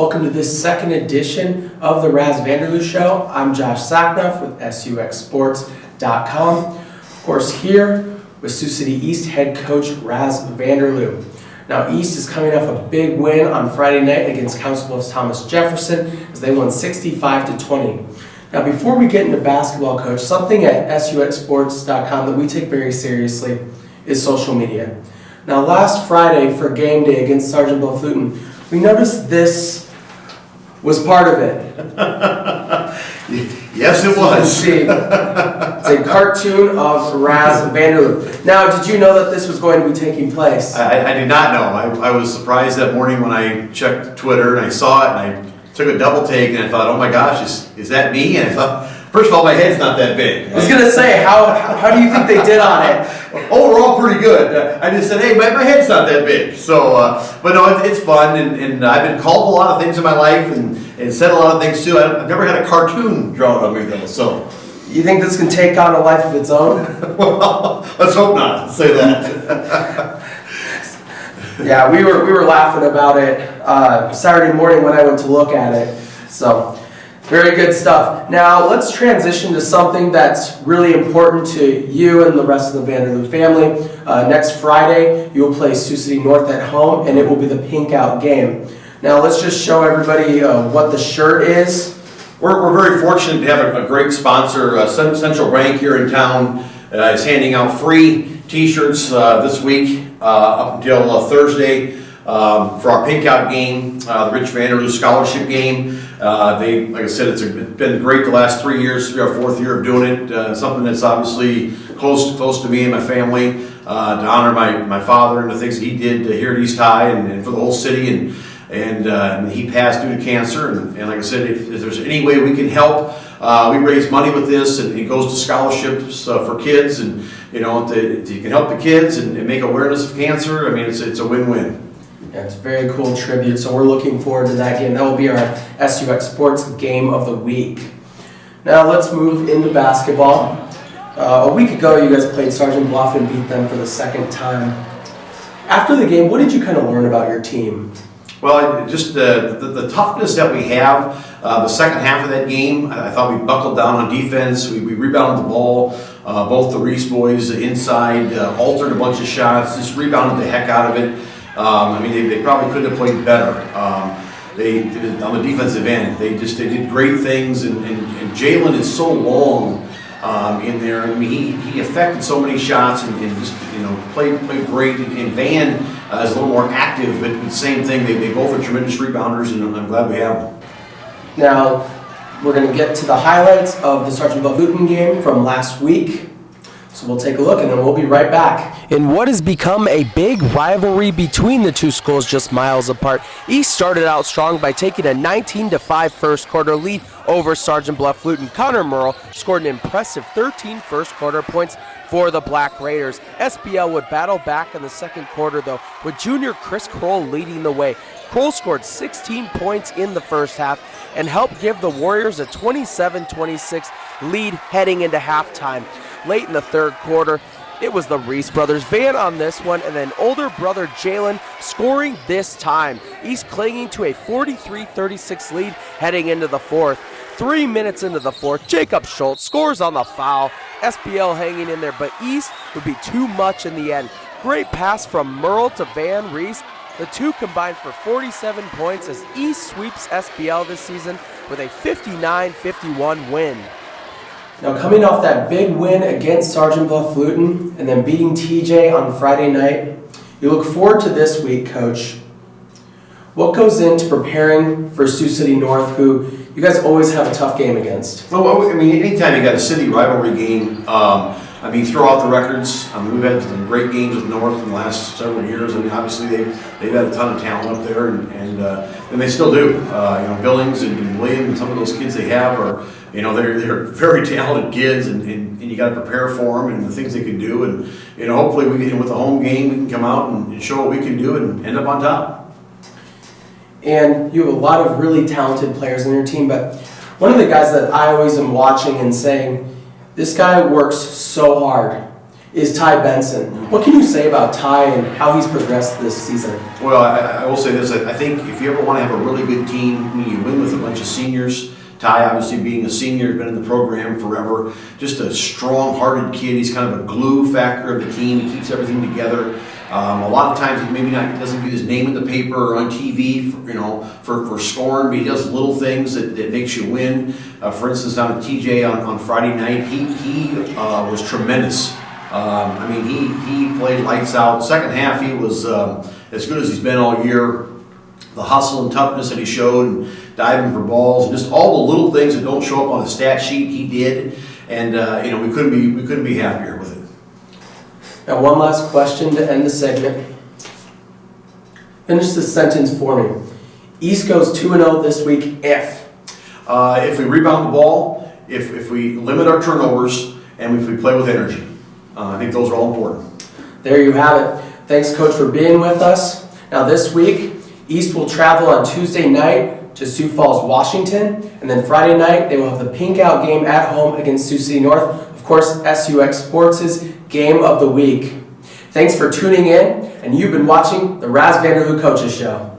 Welcome to this second edition of the Ras Vanderloo Show. I'm Josh Sacknoff with SUXSports.com. Of course, here with Sioux City East head coach Ras Vanderloo. Now, East is coming off a big win on Friday night against Council Bluffs Thomas Jefferson as they won 65-20. Now, before we get into basketball, Coach, something at SUXSports.com that we take very seriously is social media. Now, last Friday for game day against Sergeant Bluff-Luton, we noticed this was part of it. Yes, it was. See, it's a cartoon of Ras Vanderloo. Now, did you know that this was going to be taking place? I did not know. I was surprised that morning when I checked Twitter and I saw it and I took a double take and I thought, oh my gosh, is that me? And I thought, first of all, my head's not that big. I was going to say, how do you think they did on it? Overall, pretty good. I just said, hey, my head's not that big. So, but no, it's fun, and I've been called a lot of things in my life and said a lot of things too. I've never had a cartoon drawn on me though, so. You think this can take on a life of its own? Well, let's hope not. Say that. Yeah, we were laughing about it Saturday morning when I went to look at it. So, very good stuff. Now, let's transition to something that's really important to you and the rest of the Vanderloo family. Next Friday, you will play Sioux City North at home, and it will be the Pink Out game. Now, let's just show everybody what the shirt is. We're very fortunate to have a great sponsor. Central Bank here in town is handing out free T-shirts this week up until Thursday for our Pink Out game, the Rich Vanderloo Scholarship game. Like I said, it's been great the last 3 years, our fourth year of doing it. Something that's obviously close to me and my family, to honor my father and the things that he did here at East High and for the whole city. And he passed due to cancer. And like I said, if there's any way we can help, we raise money with this, and it goes to scholarships for kids. And you can help the kids and make awareness of cancer. I mean, it's a win-win. Yeah, it's a very cool tribute, so we're looking forward to that game. That will be our SUX Sports Game of the Week. Now let's move into basketball. A week ago, you guys played Sergeant Bluff and beat them for the second time. After the game, what did you kind of learn about your team? Well, just the toughness that we have. The second half of that game, I thought we buckled down on defense. We rebounded the ball. Both the Reese boys inside altered a bunch of shots, just rebounded the heck out of it. I mean, they probably couldn't have played better. They did, on the defensive end, they did great things, and Jalen is so long in there. I mean, he affected so many shots and just played great. And Van is a little more active, but the same thing. They both are tremendous rebounders, and I'm glad we have them. Now we're going to get to the highlights of the Sergeant Bluff-Luton game from last week. So we'll take a look and then we'll be right back. In what has become a big rivalry between the two schools just miles apart, East started out strong by taking a 19-5 first quarter lead over Sergeant Bluff-Luton. Connor Merle scored an impressive 13 first quarter points for the Black Raiders. SBL would battle back in the second quarter though, with junior Chris Kroll leading the way. Kroll scored 16 points in the first half and helped give the Warriors a 27-26 lead heading into halftime. Late in the third quarter, it was the Reese brothers, Van on this one, and then older brother Jalen scoring this time. East clinging to a 43-36 lead heading into the fourth. 3 minutes into the fourth, Jacob Schultz scores on the foul. SBL hanging in there, but East would be too much in the end. Great pass from Merle to Van Reese. The two combined for 47 points as East sweeps SBL this season with a 59-51 win. Now, coming off that big win against Sergeant Bluff-Luton and then beating TJ on Friday night, you look forward to this week, Coach. What goes into preparing for Sioux City North, who you guys always have a tough game against? Well, I mean, anytime you got a city rivalry game, I mean, throw out the records. I mean, we've had some great games with North in the last several years. I mean, obviously they've had a ton of talent up there, and they still do. Billings and William and some of those kids they have are, they're very talented kids, and you got to prepare for them and the things they can do. And hopefully we can, with the home game, we can come out and show what we can do and end up on top. And you have a lot of really talented players on your team, but one of the guys that I always am watching and saying, this guy works so hard. is Ty Benson. What can you say about Ty and how he's progressed this season? Well, I will say this. I think if you ever want to have a really good team, you win with a bunch of seniors. Ty, obviously being a senior, been in the program forever. Just a strong-hearted kid. He's kind of a glue factor of the team. He keeps everything together. A lot of times, he maybe not doesn't get his name in the paper or on TV, for scoring, but he does little things that makes you win. For instance, down at TJ on Friday night, he was tremendous. He played lights out. Second half, he was as good as he's been all year. The hustle and toughness that he showed, and diving for balls, and just all the little things that don't show up on the stat sheet, he did. And we couldn't be happier with it. Now, one last question to end the segment. Finish this sentence for me. East goes 2-0 this week if we rebound the ball, if we limit our turnovers, and if we play with energy. I think those are all important. There you have it. Thanks, Coach, for being with us. Now, this week, East will travel on Tuesday night to Sioux Falls, Washington, and then Friday night they will have the pink out game at home against Sioux City North. Of course, SUX Sports' Game of the Week. Thanks for tuning in, and you've been watching the Ras Vanderloo Coaches Show.